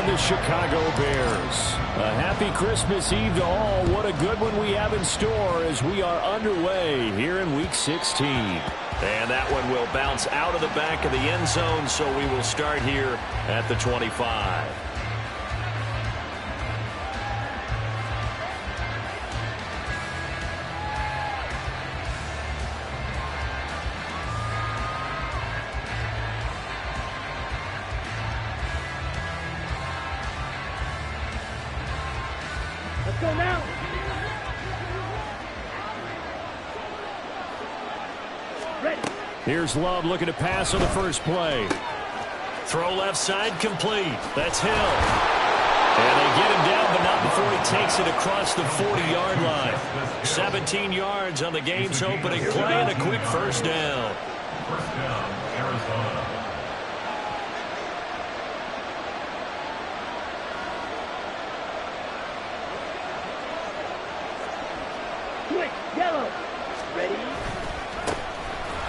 on the Chicago Bears. A happy Christmas Eve to all. What a good one we have in store as we are underway here in Week 16. And that one will bounce out of the back of the end zone, so we will start here at the 25. Let's go now. Ready. Here's Love looking to pass on the first play. Throw left side complete. That's Hill. And they get him down, but not before he takes it across the 40-yard line. 17 yards on the game's opening play and a quick first down. First down, Arizona. Yellow. Ready.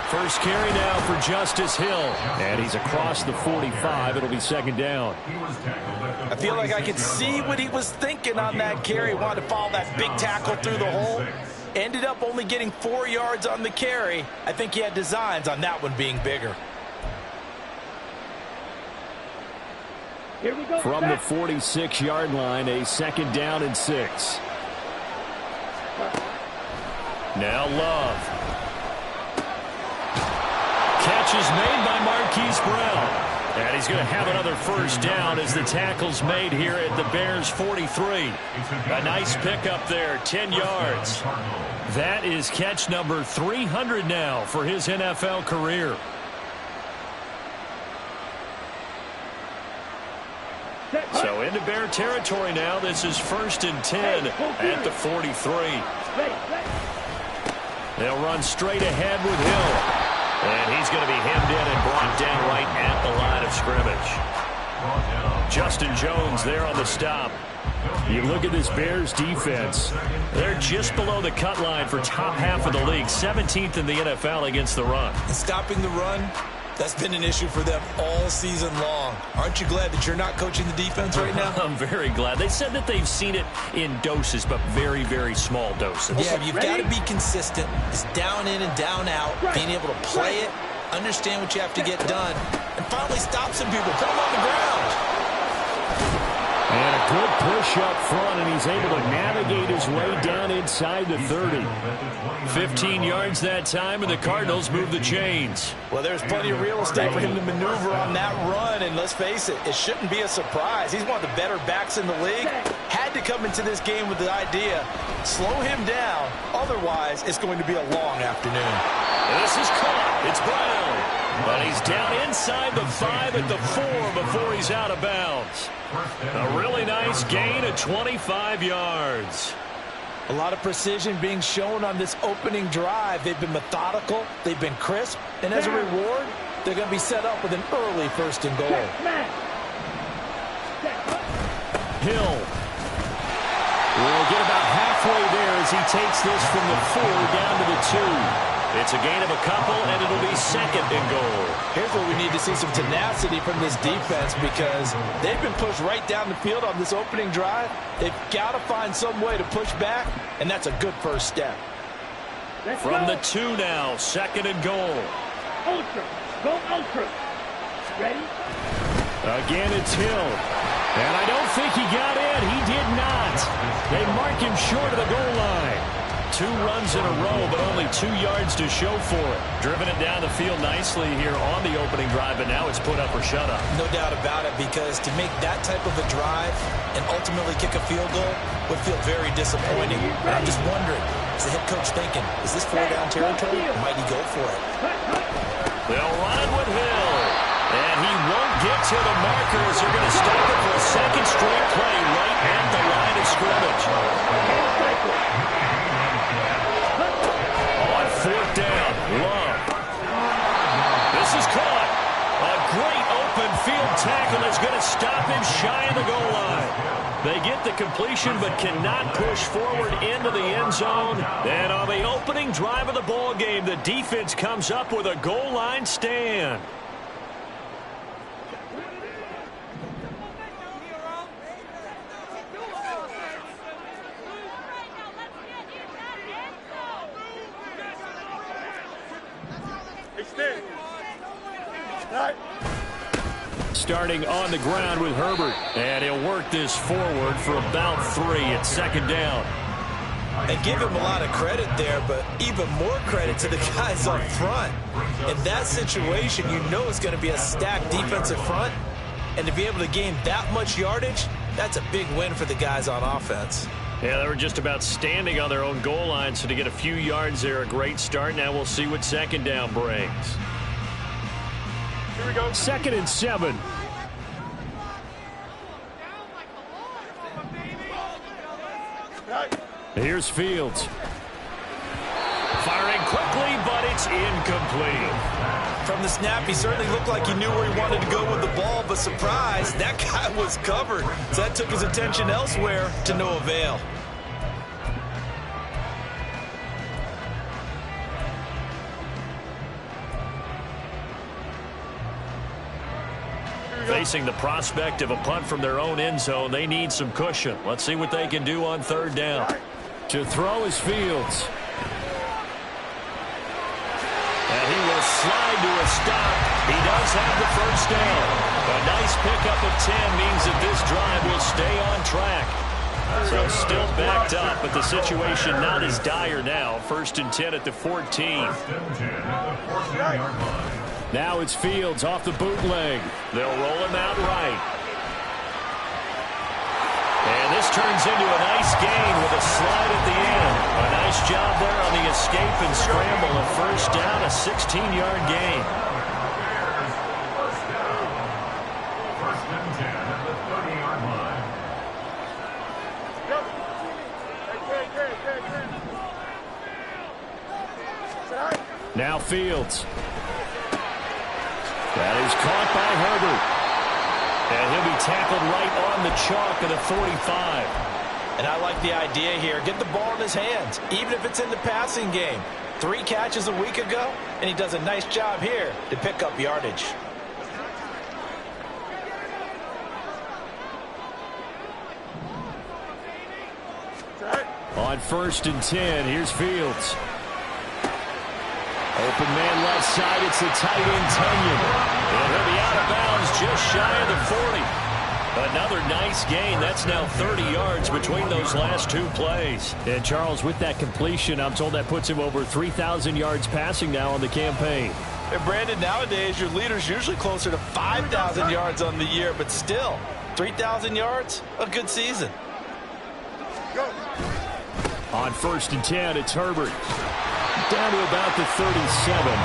First carry now for Justice Hill. And he's across the 45. It'll be second down. I feel like I could see what he was thinking on that carry. Wanted to follow that big tackle through the hole. Ended up only getting 4 yards on the carry. I think he had designs on that one being bigger. Here we go. From the 46-yard line, a second down and 6. Now Love. Catch is made by Marquise Brown. And he's going to have another first down as the tackle's made here at the Bears' 43. A nice pickup there, 10 yards. That is catch number 300 now for his NFL career. So into Bear territory now. This is 1st and 10 at the 43. They'll run straight ahead with Hill. And he's going to be hemmed in and brought down right at the line of scrimmage. Justin Jones there on the stop. You look at this Bears defense. They're just below the cut line for top half of the league. 17th in the NFL against the run. And stopping the run, that's been an issue for them all season long. Aren't you glad that you're not coaching the defense right now? I'm very glad. They said that they've seen it in doses, but very, very small doses. Yeah, you've got to be consistent. It's down in and down out. Being able to play it, understand what you have to get done, and finally stop some people. Put them on the ground. And a good push up front, and he's able to navigate his way down inside the 30. 15 yards that time, and the Cardinals move the chains. Well, there's plenty of real estate for him to maneuver on that run, and let's face it, it shouldn't be a surprise. He's one of the better backs in the league. Had to come into this game with the idea, slow him down, otherwise it's going to be a long afternoon. This is caught. It's Brown. But he's down inside the 5 at the 4 before he's out of bounds. A really nice gain of 25 yards. A lot of precision being shown on this opening drive. They've been methodical. They've been crisp. And as a reward, they're going to be set up with an early 1st and goal. Hill will get about halfway there as he takes this from the 4 down to the 2. It's a gain of a couple, and it'll be 2nd and goal. Here's where we need to see some tenacity from this defense because they've been pushed right down the field on this opening drive. They've got to find some way to push back, and that's a good first step. From the 2 now, 2nd and goal. Ultra. Go ultra. Ready? Again, it's Hill. And I don't think he got in. He did not. They mark him short of the goal line. 2 runs in a row, but only 2 yards to show for it. Driven it down the field nicely here on the opening drive, but now it's put up or shut up. No doubt about it, because to make that type of a drive and ultimately kick a field goal would feel very disappointing. And I'm just wondering, is the head coach thinking, is this 4-down territory, or might he go for it? They'll run it with Hill. And he won't get to the markers. They're going to stop it for a 2nd straight play right at the line of scrimmage. On 4th down, Love. This is caught. A great open field tackle is going to stop him shy of the goal line. They get the completion but cannot push forward into the end zone. And on the opening drive of the ball game, the defense comes up with a goal line stand. starting on the ground with Herbert. And he'll work this forward for about 3 at second down. And give him a lot of credit there, but even more credit to the guys up front. In that situation, you know it's going to be a stacked defensive front. And to be able to gain that much yardage, that's a big win for the guys on offense. Yeah, they were just about standing on their own goal line, so to get a few yards there, a great start. Now we'll see what second down brings. Here we go. 2nd and 7. Here's Fields. Firing quickly, but it's incomplete. From the snap, he certainly looked like he knew where he wanted to go with the ball, but surprise, that guy was covered. So that took his attention elsewhere to no avail. Facing the prospect of a punt from their own end zone, they need some cushion. Let's see what they can do on 3rd down. To throw is Fields. And he will slide to a stop. He does have the 1st down. A nice pickup of 10 means that this drive will stay on track. So still backed up, but the situation not as dire now. 1st and 10 at the 14. Now it's Fields off the bootleg. They'll roll him out right. And this turns into a nice gain with a slide at the end. A nice job there on the escape and scramble. A 1st down, a 16-yard gain. First and 10 at the 30-yard line. Now Fields. That is caught by Herbert. And he'll be tackled right on the chalk of the 45. And I like the idea here. Get the ball in his hands, even if it's in the passing game. 3 catches a week ago, and he does a nice job here to pick up yardage. On 1st and 10, here's Fields. Open man left side, it's the tight end, Tunyon. And he'll be out of bounds just shy of the 40. Another nice gain. That's now 30 yards between those last 2 plays. And Charles, with that completion, I'm told that puts him over 3,000 yards passing now on the campaign. And Brandon, nowadays your leader's usually closer to 5,000 yards on the year, but still, 3,000 yards, a good season. On 1st and 10, it's Herbert. Down to about the 37.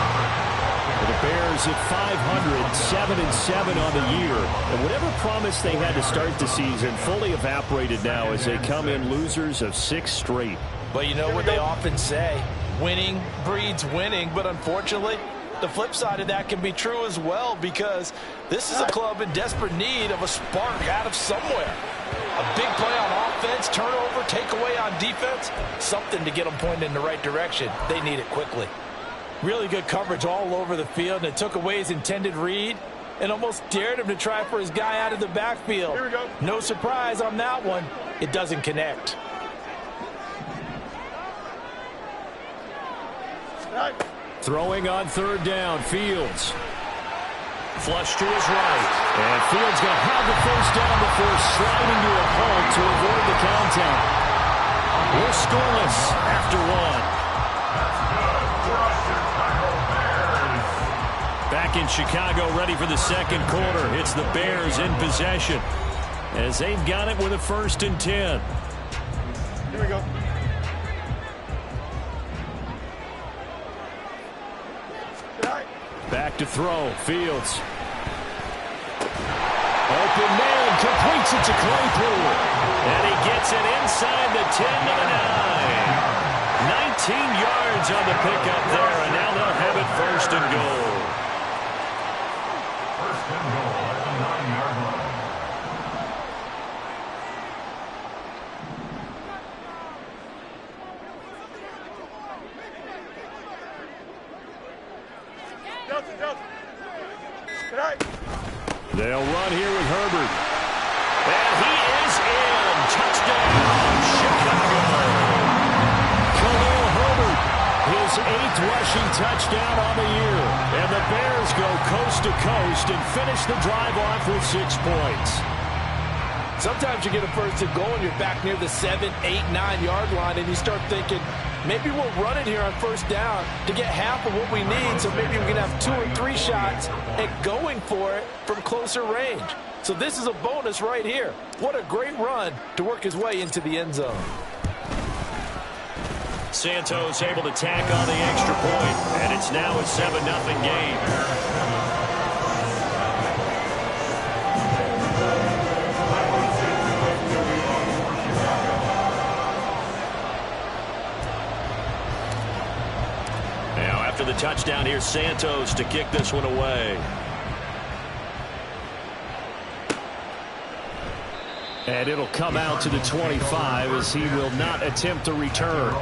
The Bears at 500, 7-7 on the year. And whatever promise they had to start the season fully evaporated now as they come in losers of 6 straight. But you know what they often say, winning breeds winning. But unfortunately, the flip side of that can be true as well, because this is a club in desperate need of a spark out of somewhere. A big play on offense, turnover, takeaway on defense, something to get them pointed in the right direction. They need it quickly. Really good coverage all over the field, and it took away his intended read and almost dared him to try for his guy out of the backfield. Here we go. No surprise on that one. It doesn't connect. Throwing on 3rd down, Fields. Flush to his right. And Fields going to have the 1st down before sliding to a halt to avoid the countdown. We're scoreless after 1. Back in Chicago, ready for the 2nd quarter. It's the Bears in possession as they've got it with a 1st and 10. Here we go. Back to throw. Fields. Open man, completes it to Claypool. And he gets it inside the 10 to the 9. 19 yards on the pickup there, and now they'll have it 1st and goal. 1st and goal at the 9-yard line. They'll run here with Herbert. And he is in. Touchdown, Chicago. Khalil Herbert, his 8th rushing touchdown on the year. And And the Bears go coast to coast and finish the drive off with 6 points. Sometimes you get a first and goal and you're back near the 7, 8, 9-yard line, and you start thinking, maybe we'll run it here on first down to get half of what we need, so maybe we can have 2 or 3 shots at going for it from closer range. So this is a bonus right here. What a great run to work his way into the end zone. Santos able to tack on the extra point, and it's now a 7-0 game. Now after the touchdown, here's Santos to kick this one away. And it'll come out to the 25 as he will not attempt to return.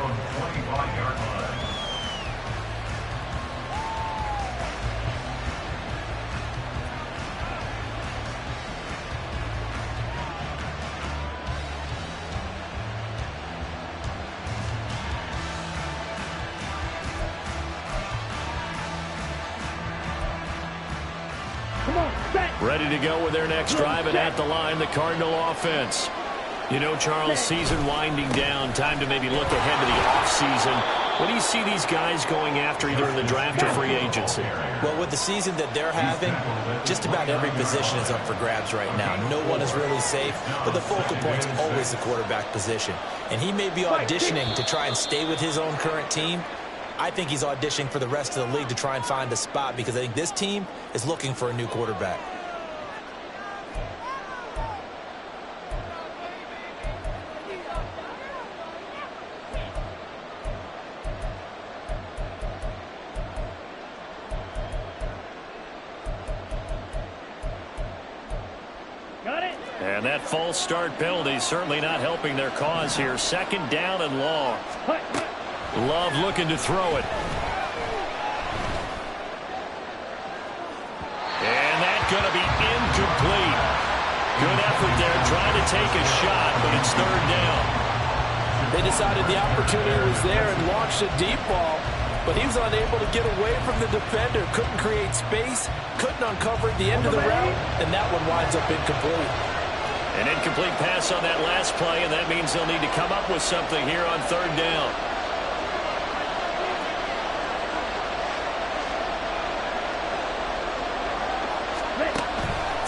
Ready to go with their next drive, and at the line, the Cardinal offense. You know, Charles, season winding down, time to maybe look ahead to the offseason. What do you see these guys going after either in the draft or free agency? Well, with the season that they're having, just about every position is up for grabs right now. No one is really safe, but the focal point's always the quarterback position. And he may be auditioning to try and stay with his own current team. I think he's auditioning for the rest of the league to try and find a spot because I think this team is looking for a new quarterback. And that false start penalty certainly not helping their cause here. Second down and long. Love looking to throw it. And that's going to be incomplete. Good effort there, trying to take a shot, but it's third down. They decided the opportunity was there and launched a deep ball, but he was unable to get away from the defender. Couldn't create space, couldn't uncover at the end of the route, and that one winds up incomplete. An incomplete pass on that last play, and that means they'll need to come up with something here on third down.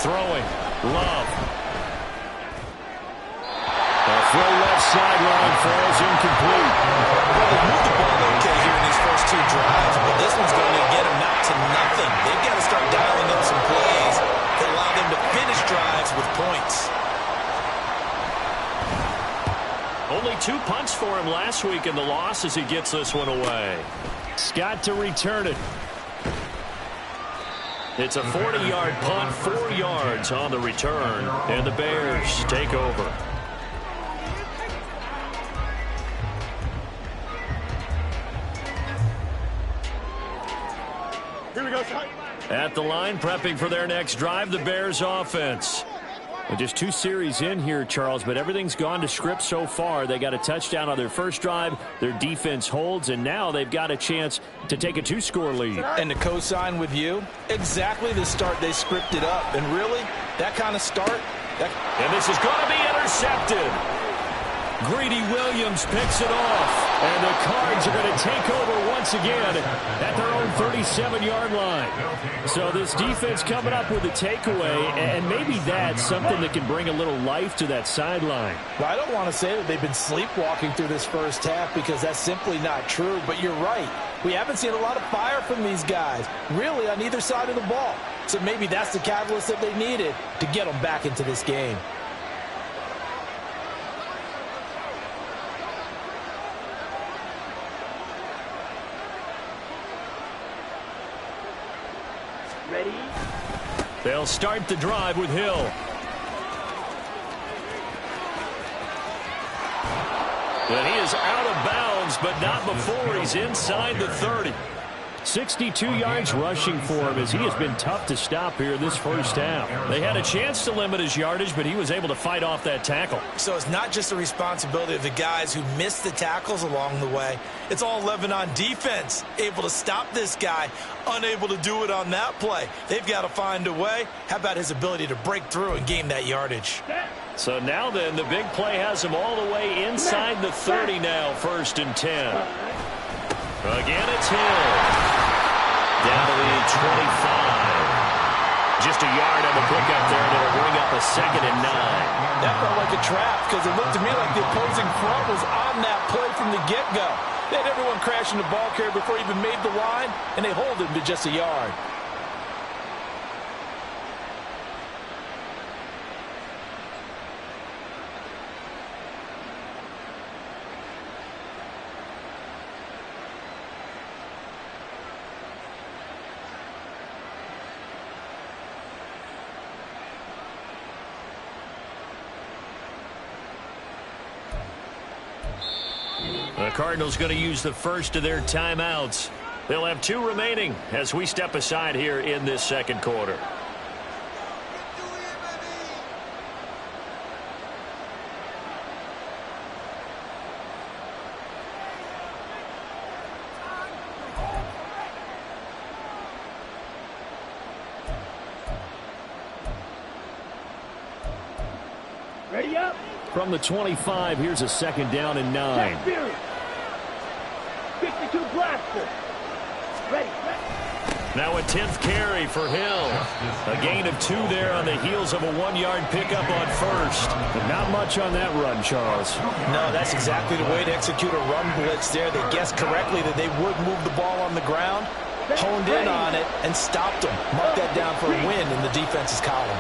Throwing. Love. A throw left sideline falls incomplete. Well, they moved the ball okay here in these first 2 drives, but this one's going to get them out to nothing. They've got to start dialing up some plays that allow them to finish drives with points. Only 2 punts for him last week in the loss as he gets this one away. Scott to return it. It's a 40-yard punt, 4 yards on the return, and the Bears take over. Here we go. At the line, prepping for their next drive, the Bears offense. Well, just 2 series in here, Charles, but everything's gone to script so far. They got a touchdown on their first drive. Their defense holds, and now they've got a chance to take a 2-score lead. And to co-sign with you, exactly the start they scripted up. And really, that kind of start. And this is going to be intercepted. Greedy Williams picks it off. And the Cards are going to take over once again at their own 37-yard line. So this defense coming up with a takeaway, and maybe that's something that can bring a little life to that sideline. Well, I don't want to say that they've been sleepwalking through this first half because that's simply not true, but you're right. We haven't seen a lot of fire from these guys, really on either side of the ball. So maybe that's the catalyst that they needed to get them back into this game. Ready? They'll start the drive with Hill. And he is out of bounds, but not before he's inside the 30. 62 yards rushing for him as he has been tough to stop here this first half. They had a chance to limit his yardage, but he was able to fight off that tackle. So it's not just the responsibility of the guys who missed the tackles along the way. It's all 11 on defense, able to stop this guy, unable to do it on that play. They've got to find a way. How about his ability to break through and gain that yardage? So now then, the big play has him all the way inside the 30 now, 1st and 10. Again, it's Hill. Down to the 25. Just a yard on the pickup there, and it'll bring up a 2nd and 9. That felt like a trap because it looked to me like the opposing front was on that play from the get-go. They had everyone crashing the ball carrier before he even made the line, and they hold him to just a yard. The Cardinals going to use the first of their timeouts. They'll have 2 remaining as we step aside here in this 2nd quarter. Ready up. From the 25, here's a 2nd down and 9. 52 blaster. Ready. Now a 10th carry for Hill. A gain of 2 there on the heels of a 1-yard pickup on 1st. But not much on that run, Charles. No, that's exactly the way to execute a run blitz there. They guessed correctly that they would move the ball on the ground, honed in on it, and stopped them. Mark that down for a win in the defense's column.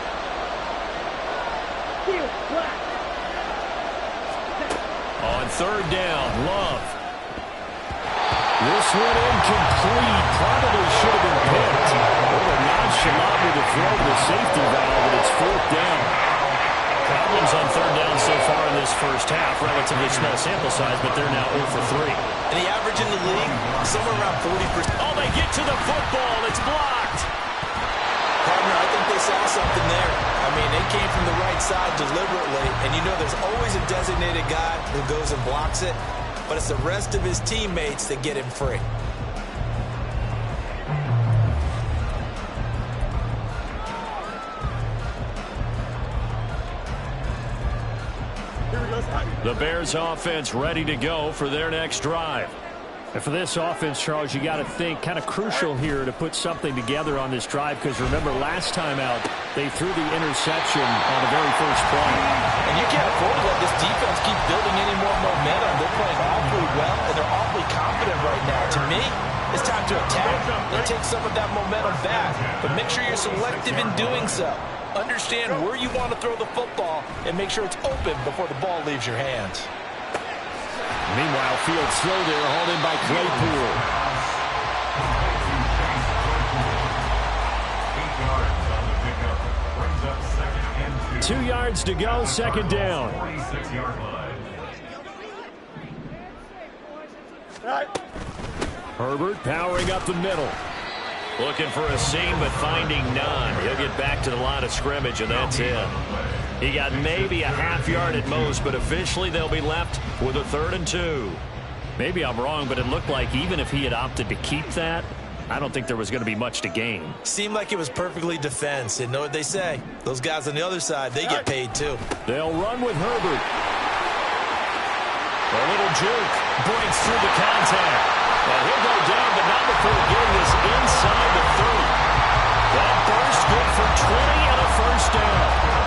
On 3rd down, Love. This one incomplete. Probably should have been picked. Over nonchalant with the throw to the safety valve, and it's 4th down. Problems on 3rd down so far in this first half. Relatively small sample size, but they're now 0 for 3. And the average in the league, somewhere around 40%. Oh, they get to the football. It's blocked. Partner, I think they saw something there. I mean, they came from the right side deliberately, and you know there's always a designated guy who goes and blocks it, but it's the rest of his teammates that get him free. The Bears offense ready to go for their next drive. And for this offense, Charles, you got to think kind of crucial here to put something together on this drive, because remember last time out they threw the interception on the very first play. And you can't afford to let this defense keep building any more momentum. They're playing awfully well, and they're awfully confident right now. To me, it's time to attack and take some of that momentum back. But make sure you're selective in doing so. Understand where you want to throw the football and make sure it's open before the ball leaves your hands. Meanwhile, field slow there, hauled in by Claypool. 2 yards to go, 2nd down. Herbert powering up the middle. Looking for a seam, but finding none. He'll get back to the line of scrimmage, and that's it. He got maybe a half yard at most, but officially they'll be left with a 3rd and 2. Maybe I'm wrong, but it looked like even if he had opted to keep that, I don't think there was going to be much to gain. Seemed like it was perfectly defense. And know what they say? Those guys on the other side, they get paid too. They'll run with Herbert. A little juke breaks through the contact. And he'll go down, but not before getting this inside the 30. That burst good for 20 and a 1st down.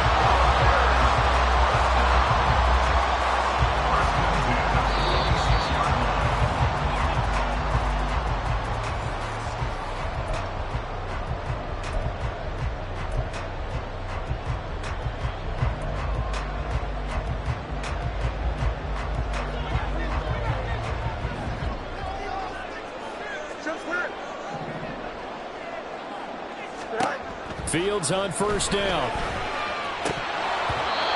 Fields on 1st down.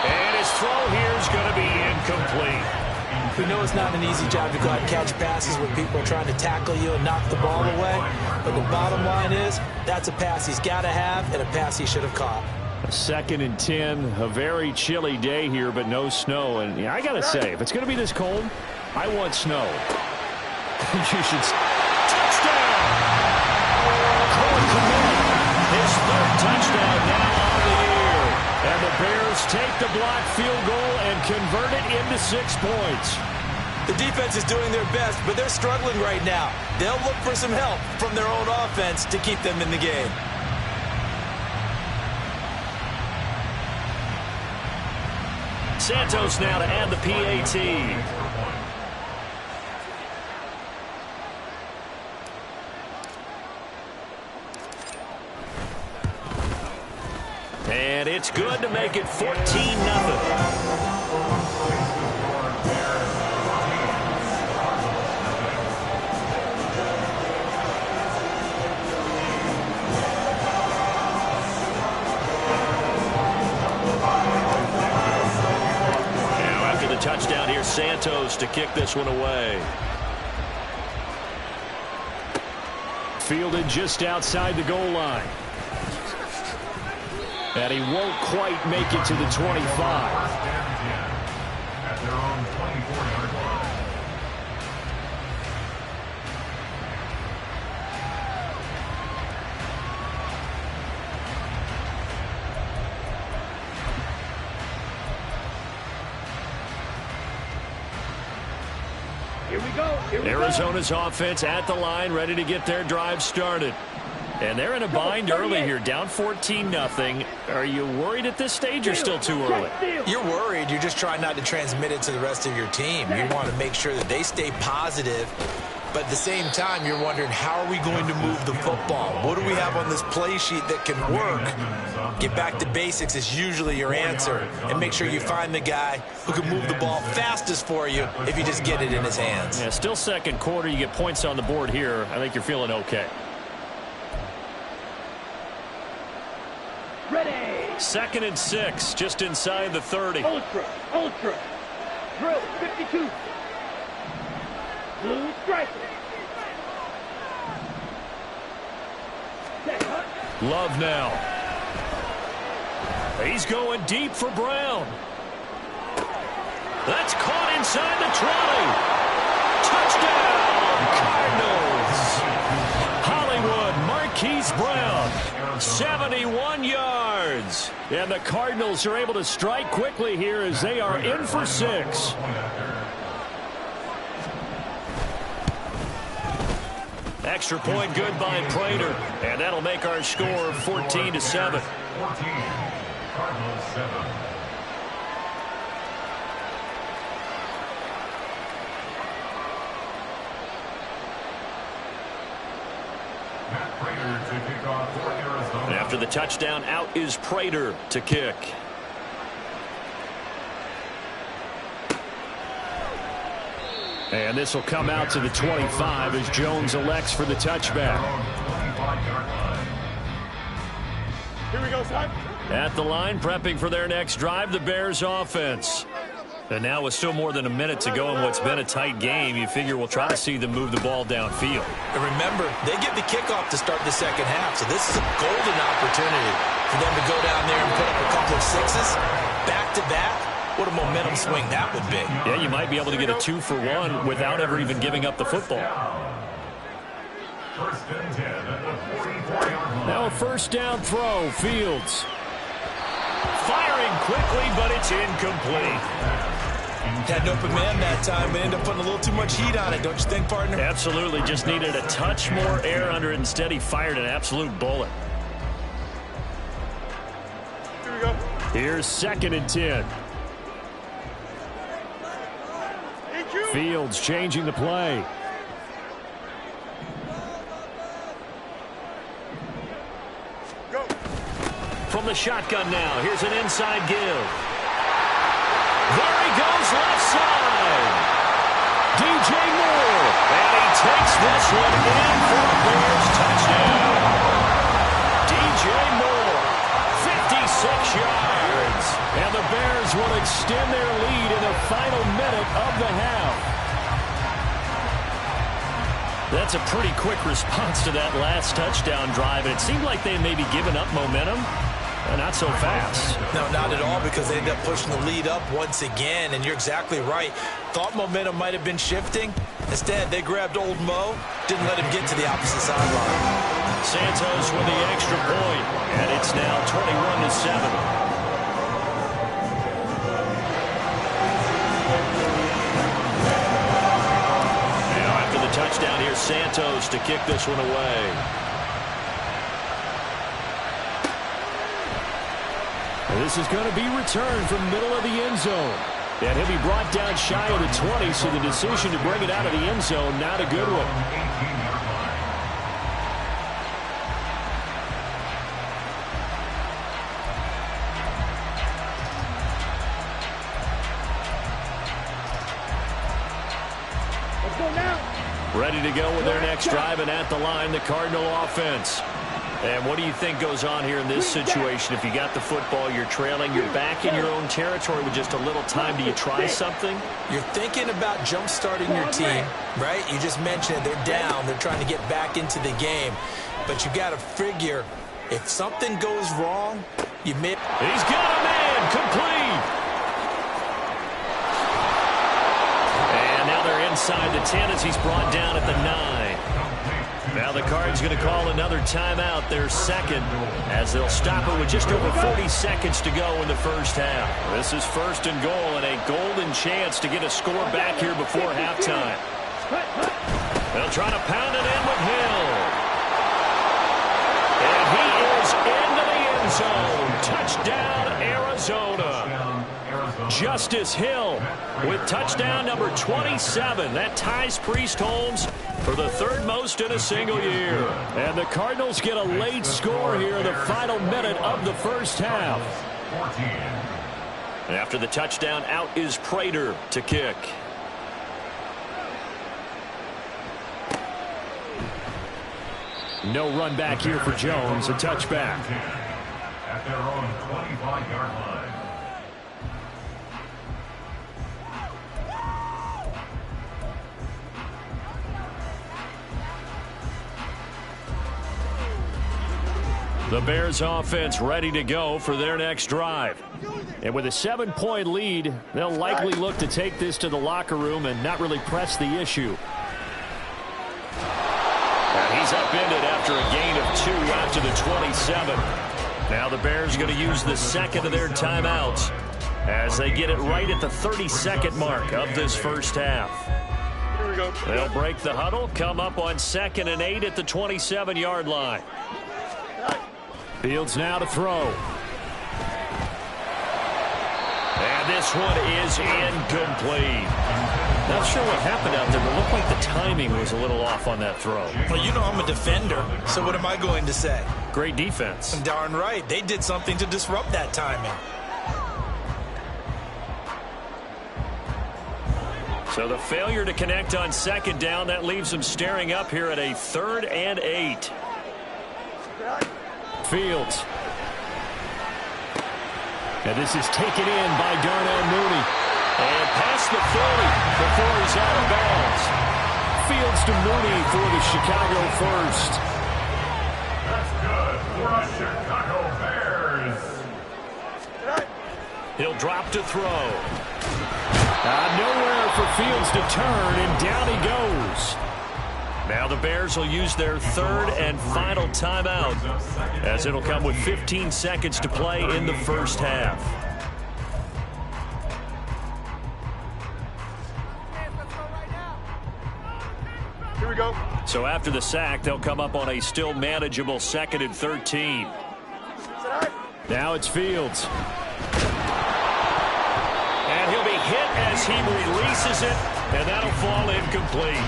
And his throw here is going to be incomplete. We know it's not an easy job to go out and catch passes when people are trying to tackle you and knock the ball away. But the bottom line is, that's a pass he's got to have and a pass he should have caught. 2nd and 10, a very chilly day here, but no snow. And yeah, I got to say, if it's going to be this cold, I want snow. You should... Touchdown! Cole Kmet, his 3rd touchdown now on the year. And the Bears take the blocked field goal and convert it into 6 points. The defense is doing their best, but they're struggling right now. They'll look for some help from their own offense to keep them in the game. Santos now to add the PAT. And it's good to make it 14-0. Touchdown here, Santos, to kick this one away. Fielded just outside the goal line. And he won't quite make it to the 25. At their own 24-yard line. Here we go. Arizona's offense at the line, ready to get their drive started. And they're in a bind early here, down 14-0. Are you worried at this stage or still too early? You're worried. You're just trying not to transmit it to the rest of your team. You want to make sure that they stay positive. But at the same time, you're wondering, how are we going to move the football? What do we have on this play sheet that can work? Get back to basics is usually your answer. And make sure you find the guy who can move the ball fastest for you if you just get it in his hands. Yeah, still 2nd quarter. You get points on the board here. I think you're feeling okay. Ready. 2nd and 6, just inside the 30. Ultra. Drill 52. Blue striker. Love now. He's going deep for Brown. That's caught inside the 20. Touchdown, Cardinals. Hollywood, Marquise Brown, 71 yards. And the Cardinals are able to strike quickly here as they are in for 6. Extra point good by Prater. And that'll make our score 14-7. 14. Cardinals 7. Matt Prater to kick off for Arizona. And after the touchdown, out is Prater to kick. And this will come out to the 25 as Jones elects for the touchback. Here we go, son. At the line, prepping for their next drive, the Bears offense. And now with still more than a minute to go in what's been a tight game, you figure we'll try to see them move the ball downfield. And remember, they get the kickoff to start the 2nd half, so this is a golden opportunity for them to go down there and put up a couple of 6s back-to-back. What a momentum swing that would be. Yeah, you might be able to get a 2-for-1 without ever even giving up the football. 1st and 10 at the 44-yard line. Now a 1st down throw, Fields. Firing quickly, but it's incomplete. Had an open man that time, but ended up putting a little too much heat on it, don't you think, partner? Absolutely, just needed a touch more air under it. Instead, he fired an absolute bullet. Here we go. Here's 2nd and 10. Fields changing the play. Go. From the shotgun now, here's an inside give. There he goes left side. DJ Moore. And he takes this one in for a Bears touchdown. DJ Moore, 56 yards. And the Bears will extend their lead in the final minute of the half. That's a pretty quick response to that last touchdown drive. And it seemed like they may be giving up momentum. Not so fast. No, not at all, because they ended up pushing the lead up once again. And you're exactly right. Thought momentum might have been shifting. Instead, they grabbed old Mo, didn't let him get to the opposite sideline. Santos with the extra point, and it's now 21-7. After the touchdown, here's Santos to kick this one away. This is going to be returned from middle of the end zone. And he'll be brought down shy of the 20, so the decision to bring it out of the end zone, not a good one. Let's go now. Ready to go with their next drive, and at the line, the Cardinal offense. And what do you think goes on here in this situation? If you got the football, you're trailing, you're back in your own territory with just a little time. Do you try something? You're thinking about jump-starting your team, right? You just mentioned it. They're down. They're trying to get back into the game. But you got to figure, if something goes wrong, you may... He's got a man, complete. And now they're inside the 10 as he's brought down at the 9. Now the Cards going to call another timeout, their second, as they'll stop it with just over 40 seconds to go in the first half. This is 1st and goal, and a golden chance to get a score back here before halftime. They'll try to pound it in with Hill. And he is into the end zone. Touchdown, Arizona. Justice Hill with touchdown number 27. That ties Priest Holmes for the 3rd most in a single year. And the Cardinals get a late score here in the final minute of the first half. And after the touchdown, out is Prater to kick. No run back here for Jones, a touchback. At their own 25-yard line. The Bears offense ready to go for their next drive. And with a 7-point lead, they'll likely look to take this to the locker room and not really press the issue. And he's upended after a gain of 2 after the 27. Now the Bears are going to use the second of their timeouts as they get it right at the 32nd mark of this first half. Here we go. They'll break the huddle, come up on 2nd and 8 at the 27-yard line. Fields now to throw. And this one is incomplete. Not sure what happened out there, but it looked like the timing was a little off on that throw. Well, you know I'm a defender, so what am I going to say? Great defense. Darn right. They did something to disrupt that timing. So the failure to connect on 2nd down, that leaves them staring up here at a 3rd and 8. Fields. And this is taken in by Darnell Mooney. And past the 40 before he's out of bounds. Fields to Mooney for the Chicago first. That's good for the Chicago Bears. He'll drop to throw. Nowhere for Fields to turn, and down he goes. Now the Bears will use their 3rd and final timeout, as it'll come with 15 seconds to play in the first half. Here we go. So after the sack, they'll come up on a still manageable 2nd and 13. Now it's Fields. And he'll be hit as he releases it, and that'll fall incomplete.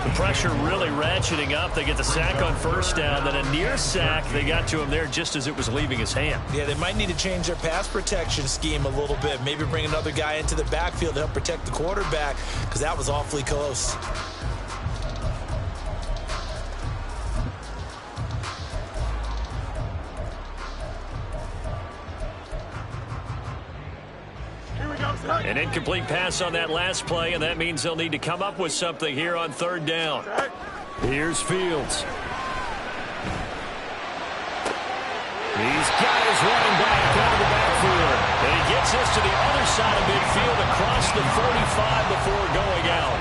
The pressure really ratcheting up. They get the sack on 1st down, then a near sack. They got to him there just as it was leaving his hand. Yeah, they might need to change their pass protection scheme a little bit. Maybe bring another guy into the backfield to help protect the quarterback, because that was awfully close. An incomplete pass on that last play, and that means they'll need to come up with something here on third down. Here's Fields. He's got his running back out of the backfield. And he gets this to the other side of midfield across the 45 before going out.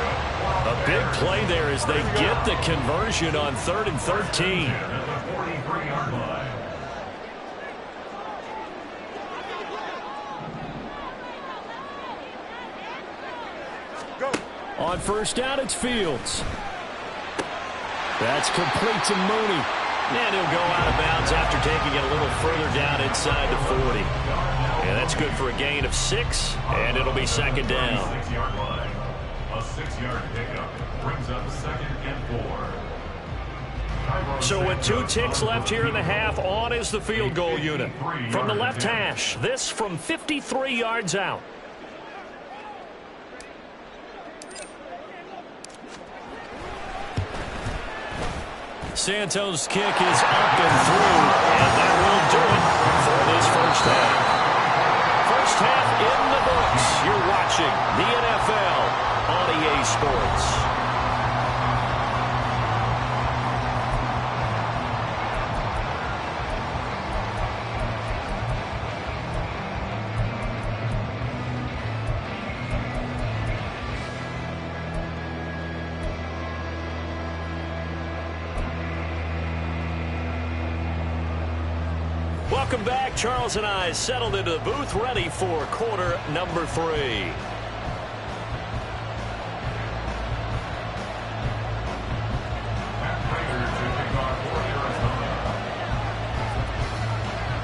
A big play there as they get the conversion on 3rd and 13. On first down, it's Fields. That's complete to Mooney. And he'll go out of bounds after taking it a little further down inside the 40. And that's good for a gain of 6, and it'll be second down. 6-yard line. A 6-yard pickup brings up 2nd and 4. So with 2 ticks left here in the half, on is the field goal unit. From the left hash, this from 53 yards out. Santos' kick is up and through, and that will do it for this first half. First half in the books. You're watching the NFL on EA Sports. Welcome back. Charles and I settled into the booth, ready for quarter number 3.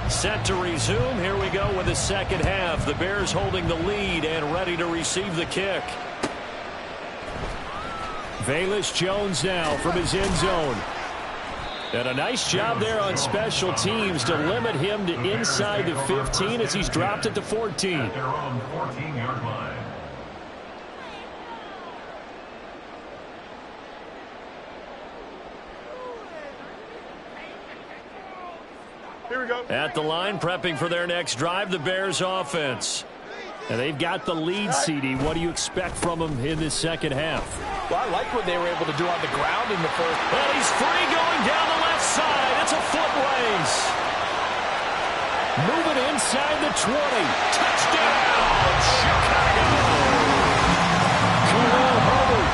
Set to resume. Here we go with the second half. The Bears holding the lead and ready to receive the kick. Velus Jones now from his end zone. And a nice job there on special teams to limit him to inside the 15 as he's dropped at the 14. At their own 14-yard line. Here we go. At the line, prepping for their next drive, the Bears offense. And they've got the lead, CD. What do you expect from them in this second half? Well, I like what they were able to do on the ground in the first. Well, he's free going down the left side. It's a foot race. Moving inside the 20. Touchdown, Chicago. Khalil Herbert,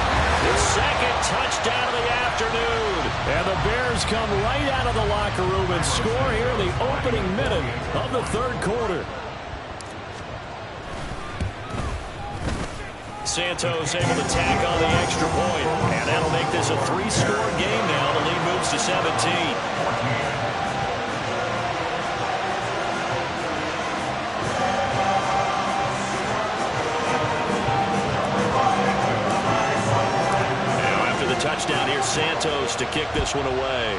his second touchdown of the afternoon. And the Bears come right out of the locker room and score here in the opening minute of the third quarter. Santos able to tack on the extra point, and that'll make this a 3-score game now. The lead moves to 17. Now after the touchdown, here's Santos to kick this one away.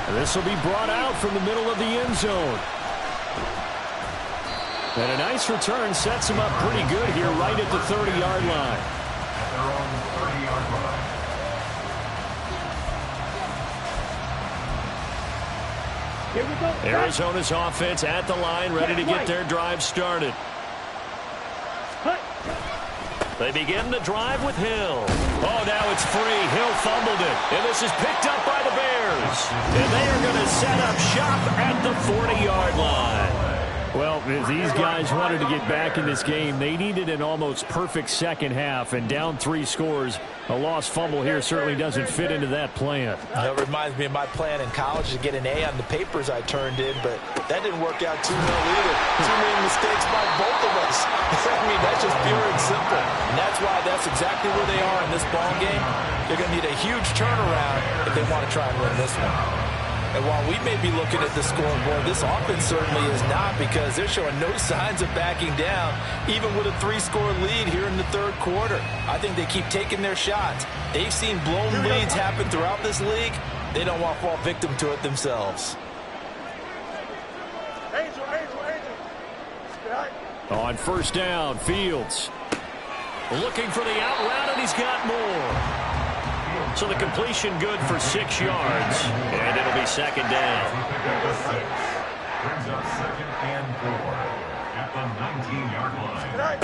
And this will be brought out from the middle of the end zone. And a nice return sets him up pretty good here right at the 30-yard line. At their own 30-yard line. Here we go. Arizona's offense at the line, ready to get their drive started. They begin the drive with Hill. Oh, now it's free. Hill fumbled it. And this is picked up by the Bears. And they are going to set up shop at the 40-yard line. Well, if these guys wanted to get back in this game, they needed an almost perfect second half, and down 3 scores. A lost fumble here certainly doesn't fit into that plan. That reminds me of my plan in college to get an A on the papers I turned in, but that didn't work out too well either. Too many mistakes by both of us. I mean, that's just pure and simple. And that's why that's exactly where they are in this ball game. They're going to need a huge turnaround if they want to try and win this one. And while we may be looking at the scoreboard, this offense certainly is not, because they're showing no signs of backing down, even with a 3-score lead here in the third quarter. I think they keep taking their shots. They've seen blown leads happen throughout this league. They don't want to fall victim to it themselves. Angel. On first down, Fields looking for the out route, and he's got more. So the completion good for 6 yards, and it'll be second down. Brings up 2nd and 4 at the 19-yard line.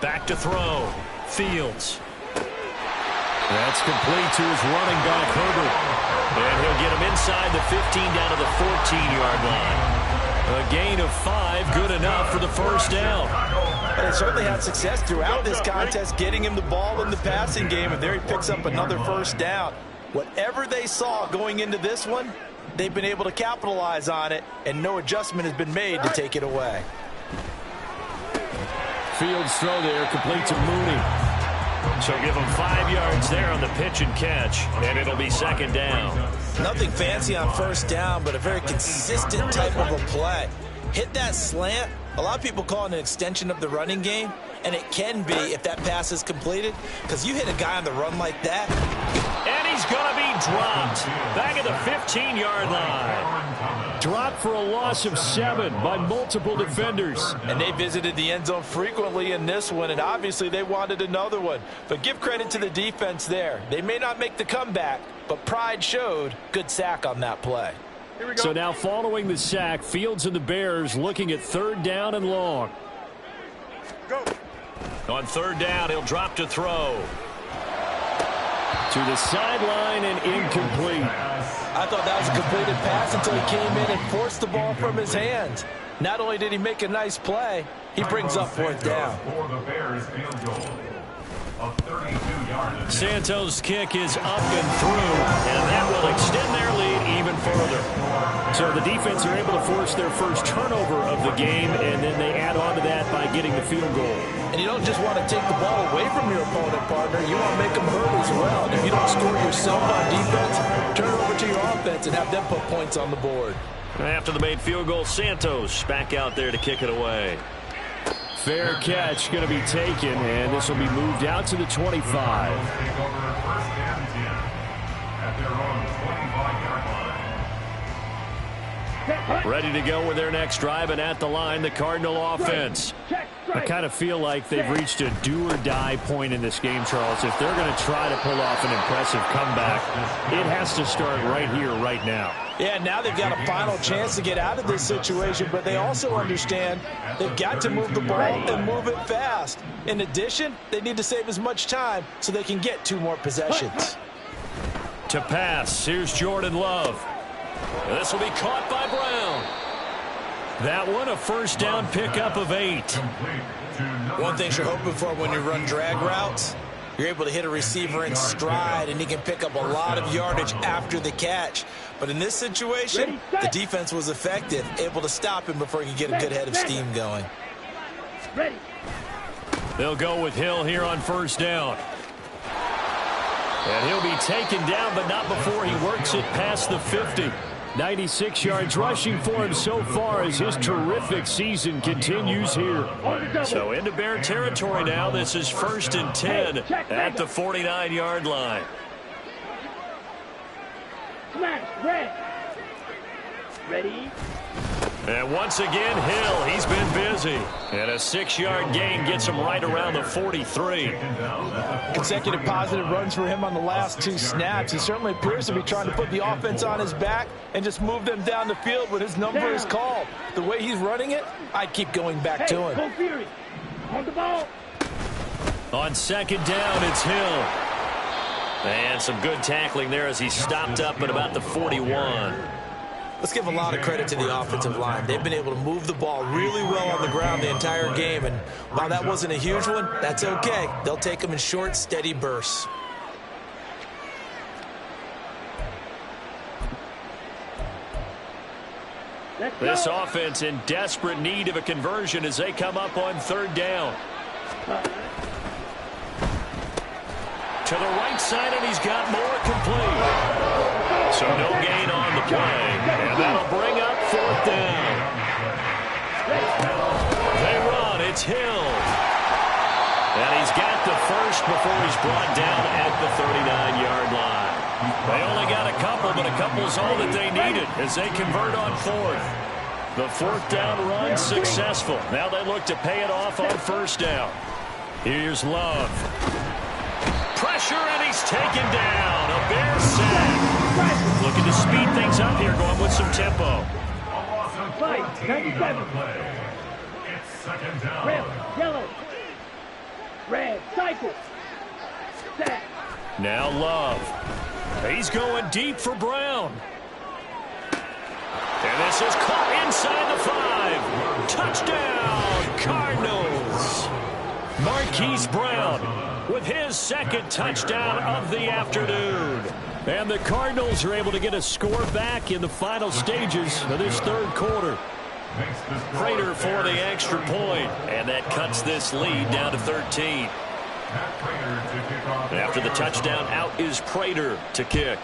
Back to throw. Fields. That's complete to his running back, Herbert. And he'll get him inside the 15 down to the 14-yard line. A gain of 5, good enough for the first down. But they certainly had success throughout this contest getting him the ball in the passing game, and there he picks up another first down. Whatever they saw going into this one, they've been able to capitalize on it, and no adjustment has been made to take it away. Fields throw there, complete to Mooney. So give him 5 yards there on the pitch and catch, and it'll be second down. Nothing fancy on first down, but a very consistent type of a play. Hit that slant. A lot of people call it an extension of the running game, and it can be if that pass is completed, because you hit a guy on the run like that. And he's going to be dropped back at the 15-yard line. Dropped for a loss of 7 by multiple defenders. And they visited the end zone frequently in this one, and obviously they wanted another one. But give credit to the defense there. They may not make the comeback, but pride showed. Good sack on that play. So now following the sack, Fields and the Bears looking at 3rd down and long. Go. On 3rd down, he'll drop to throw. To the sideline and incomplete. I thought that was a completed pass until he came in and forced the ball from his hands. Not only did he make a nice play, he brings up 4th down. For the Bears field goal. A 32-yard. Santos' kick is up and through, and that will extend their lead even further. So the defense are able to force their first turnover of the game, and then they add on to that by getting the field goal. And you don't just want to take the ball away from your opponent, partner. You want to make them hurt as well. And if you don't score yourself on defense, turn it over to your offense and have them put points on the board. After the made field goal, Santos back out there to kick it away. Fair catch going to be taken, and this will be moved out to the 25. Take over 1st and 10 at their own 25-yard line. Ready to go with their next drive, and at the line, the Cardinal offense. I kind of feel like they've reached a do-or-die point in this game, Charles. If they're going to try to pull off an impressive comeback, it has to start right here, right now. Yeah, now they've got a final chance to get out of this situation, but they also understand they've got to move the ball and move it fast. In addition, they need to save as much time so they can get 2 more possessions. To pass, here's Jordan Love. This will be caught by Brown. That one, a first down pickup of 8. One thing you're hoping for when you run drag routes, you're able to hit a receiver in stride, and he can pick up a lot of yardage after the catch. But in this situation, the defense was effective, able to stop him before he could get a good head of steam going. They'll go with Hill here on first down. And he'll be taken down, but not before he works it past the 50. 96 yards rushing for him so far as his terrific season continues here. So into Bear territory now. This is 1st and 10 at the 49-yard line. Ready? And once again, Hill, he's been busy. And a 6-yard gain gets him right around the 43. Consecutive positive runs for him on the last 2 snaps. He certainly appears to be trying to put the offense on his back and just move them down the field when his number is called. The way he's running it, I'd keep going back to him. Go Fury. On the ball. On 2nd down, it's Hill. And some good tackling there as he stopped up at about the 41. Let's give a lot of credit to the offensive line. They've been able to move the ball really well on the ground the entire game, and while that wasn't a huge one, that's okay. They'll take them in short, steady bursts. This offense in desperate need of a conversion as they come up on 3rd down. To the right side, and he's got more complete. So no gain on the play, and that'll bring up 4th down. They run, it's Hill. And he's got the first before he's brought down at the 39-yard line. They only got a couple, but a couple's all that they needed as they convert on 4th. The 4th down run successful. Now they look to pay it off on 1st down. Here's Love. Pressure, and he's taken down. A Bear sack. Looking to speed things up here, going with some tempo. A loss of 5, 97. It's second down. Red, yellow. Red, cycle. Set. Now Love. He's going deep for Brown. And this is caught inside the 5. Touchdown, Cardinals. Marquise Brown with his second touchdown of the afternoon. And the Cardinals are able to get a score back in the final stages of this third quarter. Prater for the extra point, and that cuts this lead down to 13. After the touchdown, out is Prater to kick.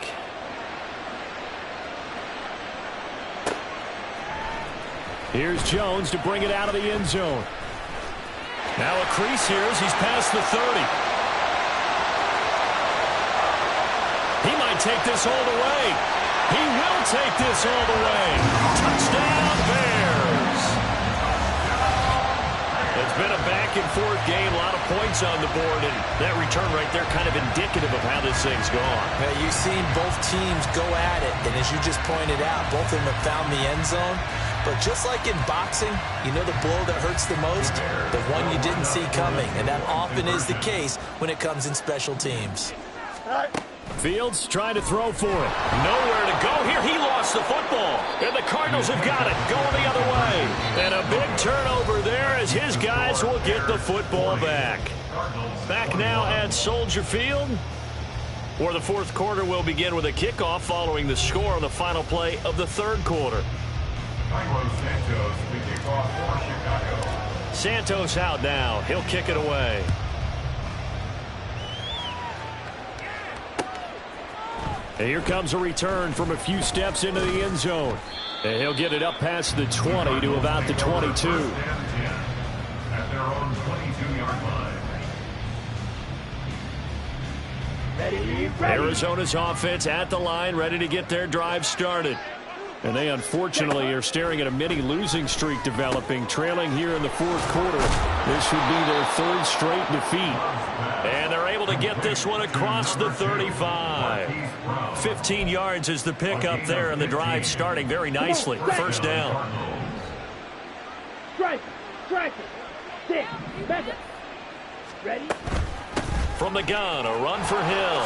Here's Jones to bring it out of the end zone. Now a crease here as he's past the 30. He might take this all the way. He will take this all the way. Touchdown, Bears. It's been a back-and-forth game, a lot of points on the board, and that return right there kind of indicative of how this thing's gone. Yeah, you've seen both teams go at it, and as you just pointed out, both of them have found the end zone. But just like in boxing, you know the blow that hurts the most? The one you didn't see coming, and that often is the case when it comes in special teams. Fields trying to throw for it. Nowhere to go here. He lost the football. And the Cardinals have got it. Going the other way. And a big turnover there as his guys will get the football back. Back now at Soldier Field, where the fourth quarter will begin with a kickoff following the score on the final play of the third quarter. Santos out now. He'll kick it away. And here comes a return from a few steps into the end zone. And he'll get it up past the 20 to about the 22. At their own 22-yard line. Ready. Arizona's offense at the line, ready to get their drive started. And they unfortunately are staring at a mini losing streak developing, trailing here in the fourth quarter. This would be their third straight defeat. And they're able to get this one across the 35. 15 yards is the pickup there, and the drive starting very nicely. First down. Strike. 6. Mega. Ready. From the gun, a run for Hill.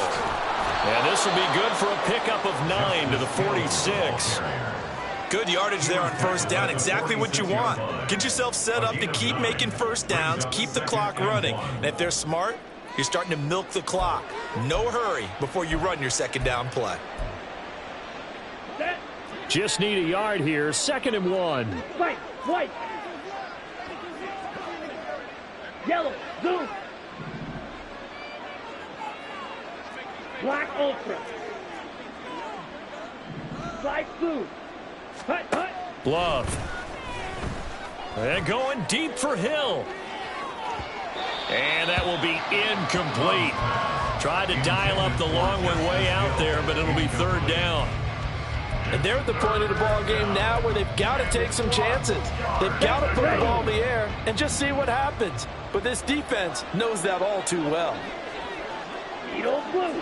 And this will be good for a pickup of 9 to the 46. Good yardage there on first down. Exactly what you want. Get yourself set up to keep making first downs, keep the clock running. And if they're smart, you're starting to milk the clock. No hurry before you run your second down play. Just need a yard here. 2nd and 1. White. Yellow. Zoom. Black Ultra. Slide blue. Hut. Love. And going deep for Hill. And that will be incomplete. Tried to dial up the long one way out there, but it'll be third down. And they're at the point of the ball game now where they've got to take some chances. They've got to put the ball in the air and just see what happens. But this defense knows that all too well. Needle blue.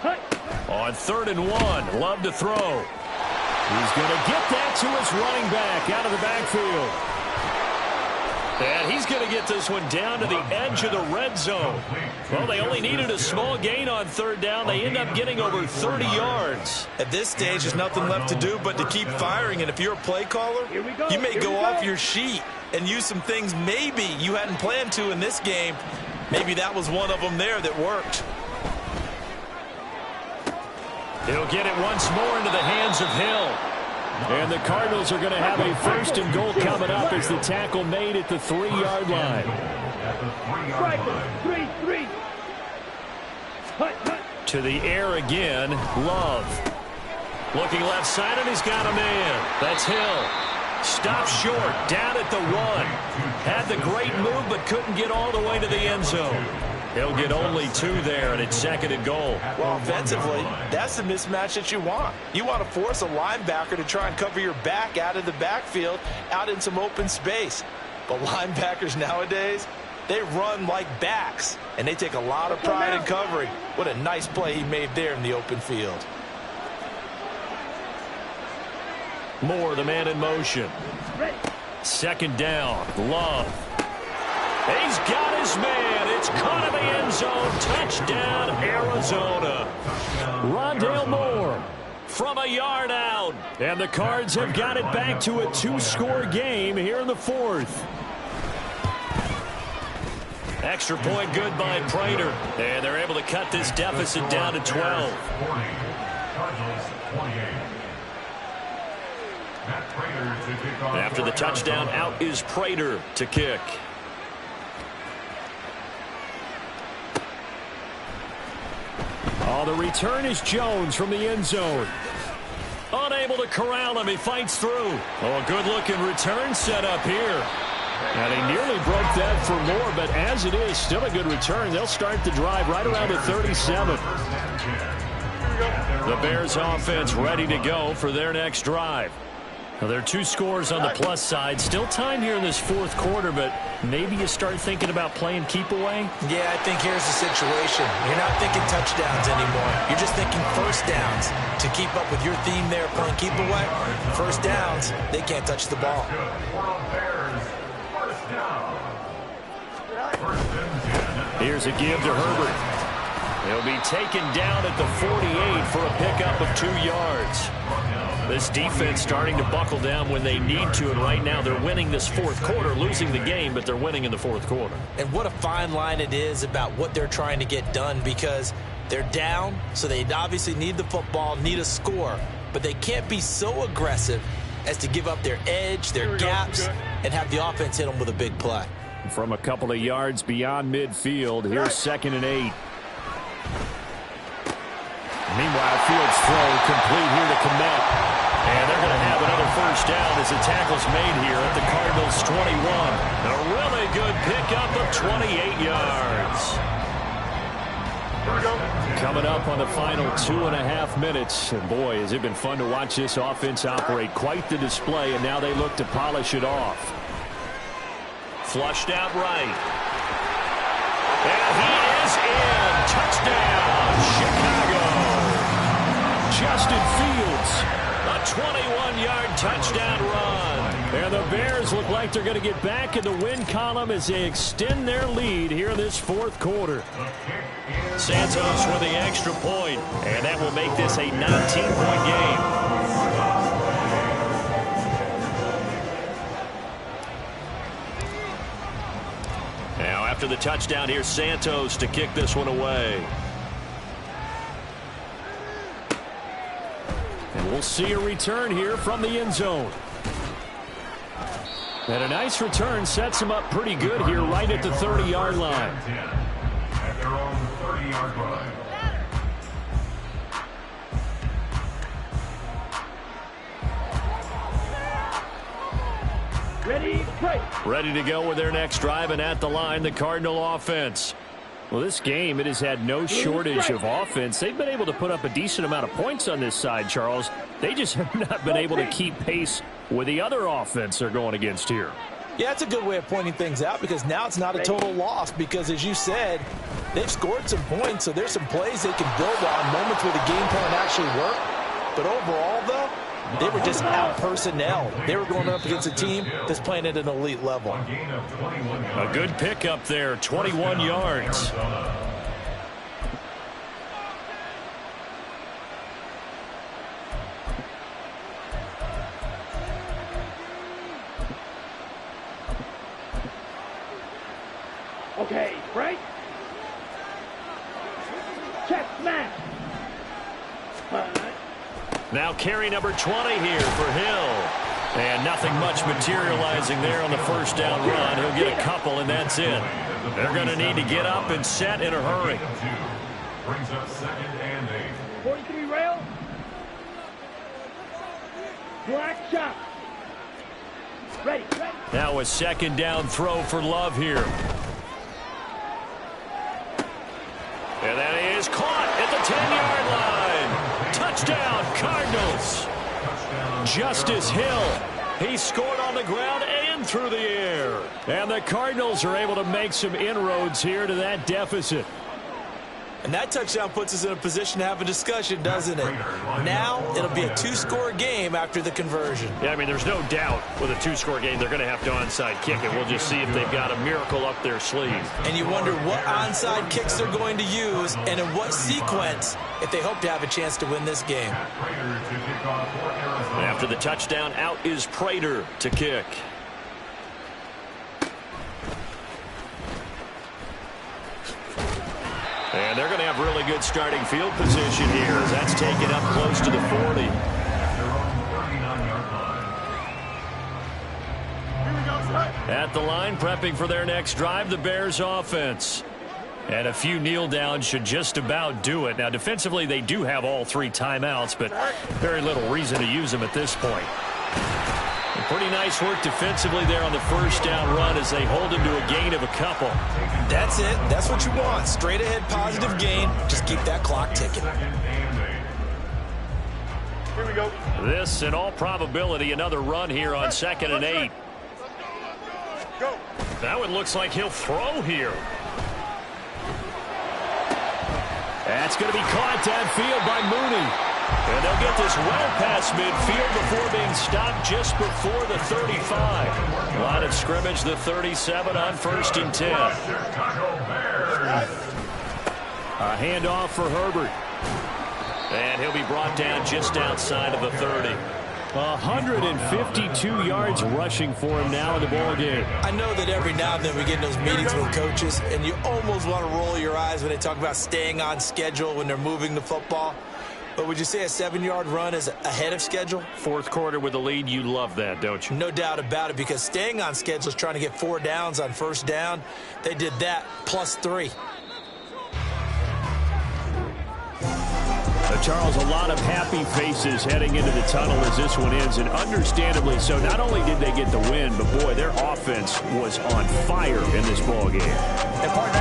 Hut. On 3rd and 1, Love to throw. He's going to get that to his running back out of the backfield. And he's going to get this one down to the edge of the red zone. Well, they only needed a small gain on 3rd down. They end up getting over 30 yards. At this stage, there's nothing left to do but to keep firing. And if you're a play caller, you may go off your sheet and use some things maybe you hadn't planned to in this game. Maybe that was one of them there that worked. He'll get it once more into the hands of Hill. And the Cardinals are going to have a 1st and goal coming up as the tackle made at the 3-yard line. Strike 3. Hut. To the air again, Love. Looking left side, and he's got a man. That's Hill. Stopped short, down at the 1. Had the great move, but couldn't get all the way to the end zone. He'll get only 2 there, and it's 2nd and goal. Well, offensively, that's the mismatch that you want. You want to force a linebacker to try and cover your back out of the backfield, out in some open space. But linebackers nowadays, they run like backs, and they take a lot of pride in covering. What a nice play he made there in the open field. Moore, the man in motion. Ready. Second down. Love. He's got his man. It's caught in the end zone. Touchdown, Arizona. Rondale Moore from a yard out. And the Cards have got it back to a 2-score game here in the fourth. Extra point good by Prater. And they're able to cut this deficit down to 12. After the touchdown, out is Prater to kick. Oh, the return is Jones from the end zone. Unable to corral him. He fights through. Oh, a good-looking return set up here. And he nearly broke that for more, but as it is, still a good return. They'll start the drive right around the 37. The Bears offense ready to go for their next drive. Now, there are 2 scores on the plus side. Still time here in this fourth quarter, but maybe you start thinking about playing keep away? Yeah, I think here's the situation. You're not thinking touchdowns anymore. You're just thinking first downs. To keep up with your theme there, playing keep away, first downs, they can't touch the ball. Here's a give to Herbert. He'll be taken down at the 48 for a pickup of 2 yards. This defense starting to buckle down when they need to, and right now they're winning this fourth quarter, losing the game, but they're winning in the fourth quarter. And what a fine line it is about what they're trying to get done, because they're down, so they obviously need the football, need a score, but they can't be so aggressive as to give up their edge, their gaps, and have the offense hit them with a big play. From a couple of yards beyond midfield, here's 2nd and 8. Meanwhile, Fields throw complete here to Kmet. And they're going to have another first down as the tackle's made here at the Cardinals' 21. A really good pickup of 28 yards. Coming up on the final 2.5 minutes. And boy, has it been fun to watch this offense operate. Quite the display, and now they look to polish it off. Flushed out right. And he is in. Touchdown, Chicago. Justin Fields, a 21-yard touchdown run. And the Bears look like they're going to get back in the win column as they extend their lead here in this fourth quarter. Santos with the extra point, and that will make this a 19-point game. Now, after the touchdown, here's Santos to kick this one away. And we'll see a return here from the end zone. And a nice return sets him up pretty good here right at the 30-yard line. At their own 30-yard line. Ready, play. Ready to go with their next drive, and at the line, the Cardinal offense. Well, this game, it has had no shortage of offense. They've been able to put up a decent amount of points on this side, Charles. They just have not been able to keep pace with the other offense they're going against here. Yeah, that's a good way of pointing things out, because now it's not a total loss, because as you said, they've scored some points, so there's some plays they can build on, moments where the game plan actually worked. But overall, though, they were just out-personnel. They were going up against a team that's playing at an elite level. A good pickup there, 21 yards. Okay, right. Check, smash. Now carry number 20 here for Hill. And nothing much materializing there on the first down run. He'll get a couple, and that's it. They're going to need to get up and set in a hurry. Brings up 2nd and 8. 43 rail. Black shot. Ready. Now a second down throw for Love here. And that is caught at the 10-yard line. Touchdown, Cardinals. Justice Hill. He scored on the ground and through the air. And the Cardinals are able to make some inroads here to that deficit. And that touchdown puts us in a position to have a discussion, doesn't it? Now it'll be a 2-score game after the conversion. Yeah, I mean, there's no doubt with a 2-score game they're going to have to onside kick it. We'll just see if they've got a miracle up their sleeve. And you wonder what onside kicks they're going to use and in what sequence if they hope to have a chance to win this game. After the touchdown, out is Prater to kick. And they're going to have really good starting field position here as that's taken up close to the 40. At the line, prepping for their next drive, the Bears offense. And a few kneel downs should just about do it. Now, defensively, they do have all 3 timeouts, but very little reason to use them at this point. And pretty nice work defensively there on the first down run as they hold him to a gain of a couple. That's it. That's what you want. Straight ahead positive gain. Just keep that clock ticking. Here we go. This, in all probability, another run here on 2nd and 8. Go. That one looks like he'll throw here. That's going to be caught downfield by Mooney. And they'll get this well past midfield before being stopped just before the 35. Line of scrimmage, the 37 on 1st and 10. A handoff for Herbert. And he'll be brought down just outside of the 30. 152 yards rushing for him now in the ball game. I know that every now and then we get in those meetings with coaches, and you almost want to roll your eyes when they talk about staying on schedule when they're moving the football. But would you say a 7-yard run is ahead of schedule? 4th quarter with the lead, you love that, don't you? No doubt about it, because staying on schedule is trying to get 4 downs on 1st down. They did that plus 3. Charles, a lot of happy faces heading into the tunnel as this one ends, and understandably so. Not only did they get the win, but boy, their offense was on fire in this ball game. And partner,